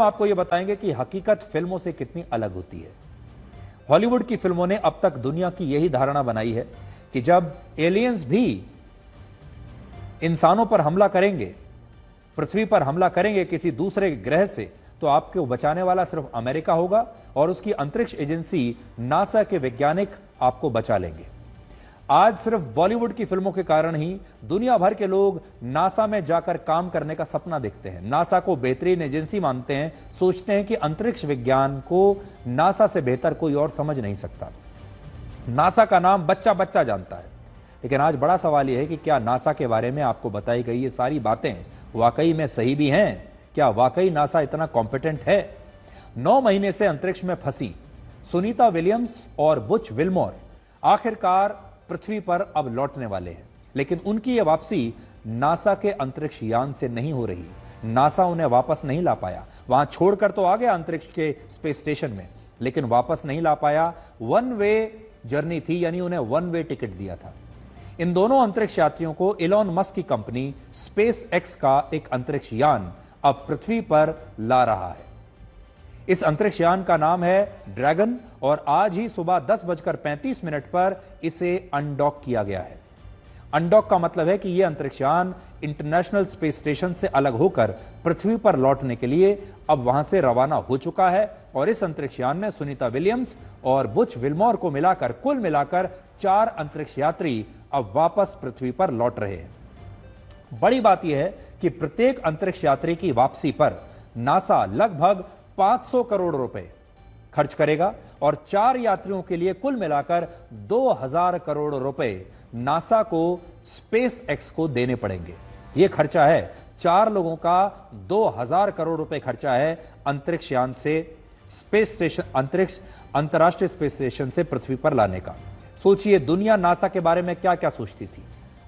आपको यह बताएंगे कि हकीकत फिल्मों से कितनी अलग होती है। हॉलीवुड की फिल्मों ने अब तक दुनिया की यही धारणा बनाई है कि जब एलियंस भी इंसानों पर हमला करेंगे, पृथ्वी पर हमला करेंगे किसी दूसरे ग्रह से, तो आपको बचाने वाला सिर्फ अमेरिका होगा और उसकी अंतरिक्ष एजेंसी नासा के वैज्ञानिक आपको बचा लेंगे। आज सिर्फ बॉलीवुड की फिल्मों के कारण ही दुनिया भर के लोग नासा में जाकर काम करने का सपना देखते हैं, नासा को बेहतरीन एजेंसी मानते हैं, सोचते हैं कि अंतरिक्ष विज्ञान को नासा से बेहतर कोई और समझ नहीं सकता। नासा का नाम बच्चा बच्चा जानता है। लेकिन आज बड़ा सवाल यह है कि क्या नासा के बारे में आपको बताई गई ये सारी बातें वाकई में सही भी हैं? क्या वाकई नासा इतना कॉम्पिटेंट है? 9 महीने से अंतरिक्ष में फंसी सुनीता विलियम्स और बुच विल्मोर आखिरकार पृथ्वी पर अब लौटने वाले हैं। लेकिन उनकी यह वापसी नासा के अंतरिक्ष यान से नहीं हो रही। नासा उन्हें वापस नहीं ला पाया। वहां छोड़कर तो आ गया अंतरिक्ष के स्पेस स्टेशन में, लेकिन वापस नहीं ला पाया। वन वे जर्नी थी, यानी उन्हें वन वे टिकट दिया था। इन दोनों अंतरिक्ष यात्रियों को इलॉन मस्क की कंपनी स्पेस एक्स का एक अंतरिक्ष यान अब पृथ्वी पर ला रहा है। इस अंतरिक्ष यान का नाम है ड्रैगन और आज ही सुबह 10:35 पर इसे अनडॉक किया गया है। अनडॉक का मतलब है कि यह अंतरिक्ष यान इंटरनेशनल स्पेस स्टेशन से अलग होकर पृथ्वी पर लौटने के लिए अब वहां से रवाना हो चुका है। और इस अंतरिक्ष यान में सुनीता विलियम्स और बुच विल्मोर को मिलाकर कुल मिलाकर 4 अंतरिक्ष यात्री अब वापस पृथ्वी पर लौट रहे हैं। बड़ी बात यह है कि प्रत्येक अंतरिक्ष यात्री की वापसी पर नासा लगभग 500 करोड़ रुपए खर्च करेगा और 4 यात्रियों के लिए कुल मिलाकर 2000 करोड़ रुपए नासा को स्पेस एक्स को देने पड़ेंगे। यह खर्चा है 4 लोगों का 2000 करोड़ रुपए खर्चा है अंतरिक्ष यान से स्पेस स्टेशन अंतर्राष्ट्रीय स्पेस स्टेशन से पृथ्वी पर लाने का। सोचिए दुनिया नासा के बारे में क्या क्या सोचती थी।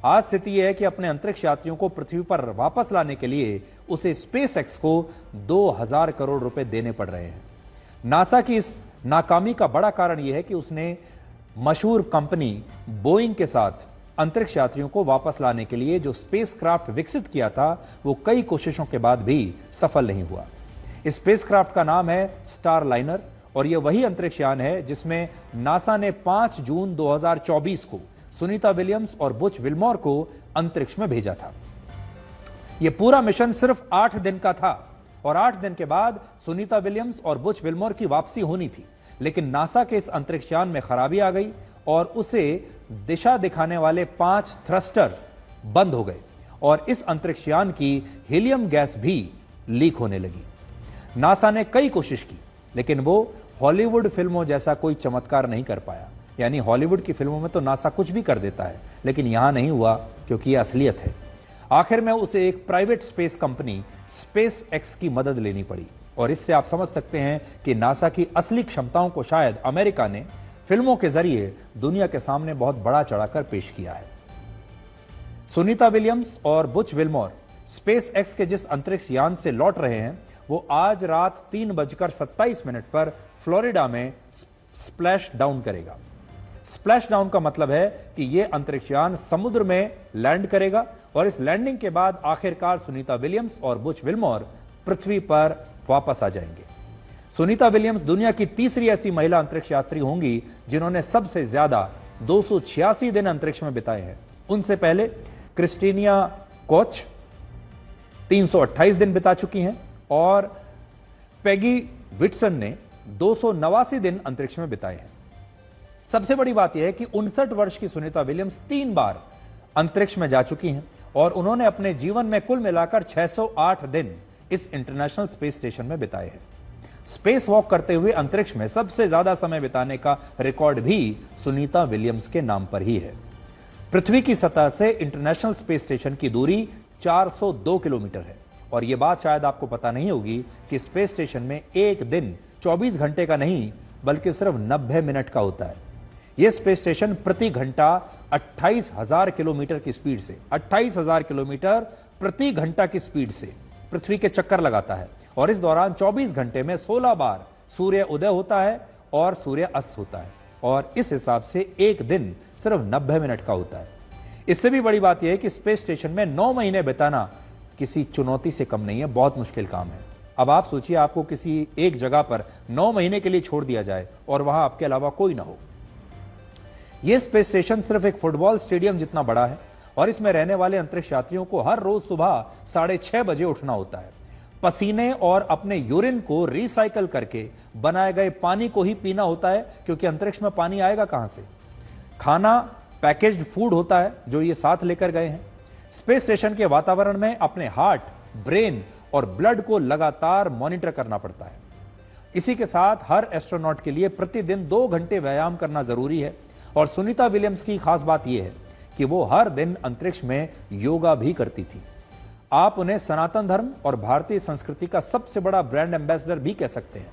आज स्थिति यह है कि अपने अंतरिक्ष यात्रियों को पृथ्वी पर वापस लाने के लिए उसे स्पेस एक्स को 2000 करोड़ रुपए देने पड़ रहे हैं। नासा की इस नाकामी का बड़ा कारण यह है कि उसने मशहूर कंपनी बोइंग के साथ अंतरिक्ष यात्रियों को वापस लाने के लिए जो स्पेसक्राफ्ट विकसित किया था, वो कई कोशिशों के बाद भी सफल नहीं हुआ। इस स्पेसक्राफ्ट का नाम है स्टार लाइनर और यह वही अंतरिक्ष यान है जिसमें नासा ने 5 जून 2024 को सुनीता विलियम्स और बुच विल्मोर को अंतरिक्ष में भेजा था। यह पूरा मिशन सिर्फ 8 दिन का था और 8 दिन के बाद सुनीता विलियम्स और बुच विल्मोर की वापसी होनी थी। लेकिन नासा के इस अंतरिक्ष यान में खराबी आ गई और उसे दिशा दिखाने वाले 5 थ्रस्टर बंद हो गए और इस अंतरिक्ष यान की हीलियम गैस भी लीक होने लगी। नासा ने कई कोशिश की, लेकिन वो हॉलीवुड फिल्मों जैसा कोई चमत्कार नहीं कर पाया। यानी हॉलीवुड की फिल्मों में तो नासा कुछ भी कर देता है, लेकिन यहां नहीं हुआ क्योंकि यह असलियत है। आखिर में उसे एक private space company space x की मदद लेनी पड़ी और इससे आप समझ सकते हैं कि नासा की असली क्षमताओं को शायद अमेरिका ने फिल्मों के जरिए दुनिया के सामने बहुत बड़ा चढ़ाकर पेश किया है। सुनीता विलियम्स और बुच विल्मोर स्पेस एक्स के जिस अंतरिक्ष यान से लौट रहे हैं, वो आज रात 3:27 पर फ्लोरिडा में स्प्लैश डाउन करेगा। स्प्लैश डाउन का मतलब है कि यह अंतरिक्ष यान समुद्र में लैंड करेगा और इस लैंडिंग के बाद आखिरकार सुनीता विलियम्स और बुच विल्मोर पृथ्वी पर वापस आ जाएंगे। सुनीता विलियम्स दुनिया की तीसरी ऐसी महिला अंतरिक्ष यात्री होंगी जिन्होंने सबसे ज्यादा 286 दिन अंतरिक्ष में बिताए हैं। उनसे पहले क्रिस्टीनिया कोच 328 दिन बिता चुकी हैं और पेगी विटसन ने 289 दिन अंतरिक्ष में बिताए हैं। सबसे बड़ी बात यह है कि 59 वर्ष की सुनीता विलियम्स 3 बार अंतरिक्ष में जा चुकी हैं और उन्होंने अपने जीवन में कुल मिलाकर 608 दिन इस इंटरनेशनल स्पेस स्टेशन में बिताए हैं। स्पेस वॉक करते हुए अंतरिक्ष में सबसे ज्यादा समय बिताने का रिकॉर्ड भी सुनीता विलियम्स के नाम पर ही है। पृथ्वी की सतह से इंटरनेशनल स्पेस स्टेशन की दूरी 402 किलोमीटर है और यह बात शायद आपको पता नहीं होगी कि स्पेस स्टेशन में एक दिन 24 घंटे का नहीं बल्कि सिर्फ 90 मिनट का होता है। यह स्पेस स्टेशन प्रति घंटा 28,000 किलोमीटर की स्पीड से 28,000 किलोमीटर प्रति घंटा की स्पीड से पृथ्वी के चक्कर लगाता है और इस दौरान 24 घंटे में 16 बार सूर्य उदय होता है और सूर्य अस्त होता है और इस हिसाब से एक दिन सिर्फ 90 मिनट का होता है। इससे भी बड़ी बात यह है कि स्पेस स्टेशन में 9 महीने बिताना किसी चुनौती से कम नहीं है, बहुत मुश्किल काम है। अब आप सोचिए, आपको किसी एक जगह पर 9 महीने के लिए छोड़ दिया जाए और वहां आपके अलावा कोई ना हो। यह स्पेस स्टेशन सिर्फ एक फुटबॉल स्टेडियम जितना बड़ा है और इसमें रहने वाले अंतरिक्ष यात्रियों को हर रोज सुबह 6:30 बजे उठना होता है। पसीने और अपने यूरिन को रिसाइकल करके बनाए गए पानी को ही पीना होता है, क्योंकि अंतरिक्ष में पानी आएगा कहां से। खाना पैकेज्ड फूड होता है जो ये साथ लेकर गए हैं। स्पेस स्टेशन के वातावरण में अपने हार्ट, ब्रेन और ब्लड को लगातार मॉनिटर करना पड़ता है। इसी के साथ हर एस्ट्रोनॉट के लिए प्रतिदिन 2 घंटे व्यायाम करना जरूरी है। और सुनीता विलियम्स की खास बात यह है कि वो हर दिन अंतरिक्ष में योगा भी करती थी। आप उन्हें सनातन धर्म और भारतीय संस्कृति का सबसे बड़ा ब्रांड एम्बेसडर भी कह सकते हैं।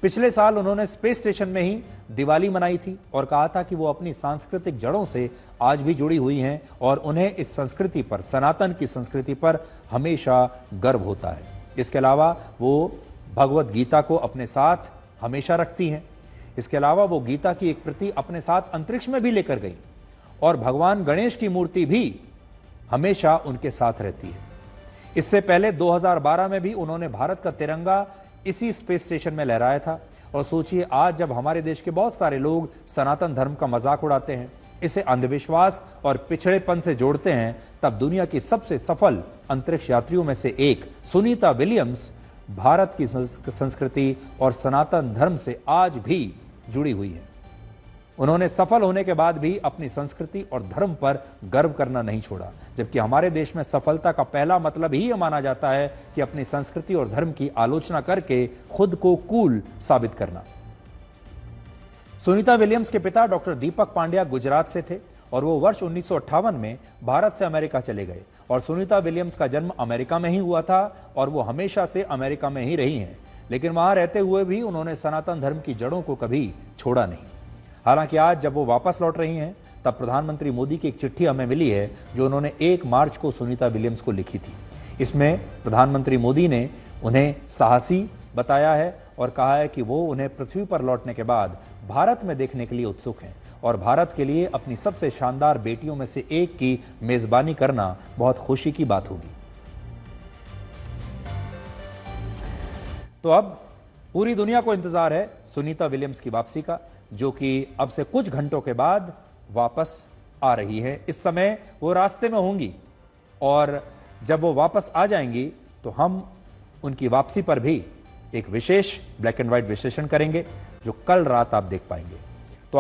पिछले साल उन्होंने स्पेस स्टेशन में ही दिवाली मनाई थी और कहा था कि वो अपनी सांस्कृतिक जड़ों से आज भी जुड़ी हुई हैं और उन्हें इस संस्कृति पर, सनातन की संस्कृति पर हमेशा गर्व होता है। इसके अलावा वो भगवत गीता को अपने साथ हमेशा रखती हैं। इसके अलावा वो गीता की एक प्रति अपने साथ अंतरिक्ष में भी लेकर गई और भगवान गणेश की मूर्ति भी हमेशा उनके साथ रहती है। इससे पहले 2012 में भी उन्होंने भारत का तिरंगा इसी स्पेस स्टेशन में लहराया था। और सोचिए, आज जब हमारे देश के बहुत सारे लोग सनातन धर्म का मजाक उड़ाते हैं, इसे अंधविश्वास और पिछड़ेपन से जोड़ते हैं, तब दुनिया की सबसे सफल अंतरिक्ष यात्रियों में से एक सुनीता विलियम्स भारत की संस्कृति और सनातन धर्म से आज भी जुड़ी हुई है। उन्होंने सफल होने के बाद भी अपनी संस्कृति और धर्म पर गर्व करना नहीं छोड़ा, जबकि हमारे देश में सफलता का पहला मतलब ही यह माना जाता है कि अपनी संस्कृति और धर्म की आलोचना करके खुद को कूल साबित करना। सुनीता विलियम्स के पिता डॉक्टर दीपक पांड्या गुजरात से थे और वो वर्ष 1958 में भारत से अमेरिका चले गए और सुनीता विलियम्स का जन्म अमेरिका में ही हुआ था और वो हमेशा से अमेरिका में ही रही हैं। लेकिन वहां रहते हुए भी उन्होंने सनातन धर्म की जड़ों को कभी छोड़ा नहीं। हालांकि आज जब वो वापस लौट रही हैं, तब प्रधानमंत्री मोदी की एक चिट्ठी हमें मिली है जो उन्होंने 1 मार्च को सुनीता विलियम्स को लिखी थी। इसमें प्रधानमंत्री मोदी ने उन्हें साहसी बताया है और कहा है कि वो उन्हें पृथ्वी पर लौटने के बाद भारत में देखने के लिए उत्सुक हैं और भारत के लिए अपनी सबसे शानदार बेटियों में से एक की मेजबानी करना बहुत खुशी की बात होगी। तो अब पूरी दुनिया को इंतजार है सुनीता विलियम्स की वापसी का, जो कि अब से कुछ घंटों के बाद वापस आ रही है। इस समय वो रास्ते में होंगी और जब वो वापस आ जाएंगी तो हम उनकी वापसी पर भी एक विशेष ब्लैक एंड व्हाइट विश्लेषण करेंगे जो कल रात आप देख पाएंगे।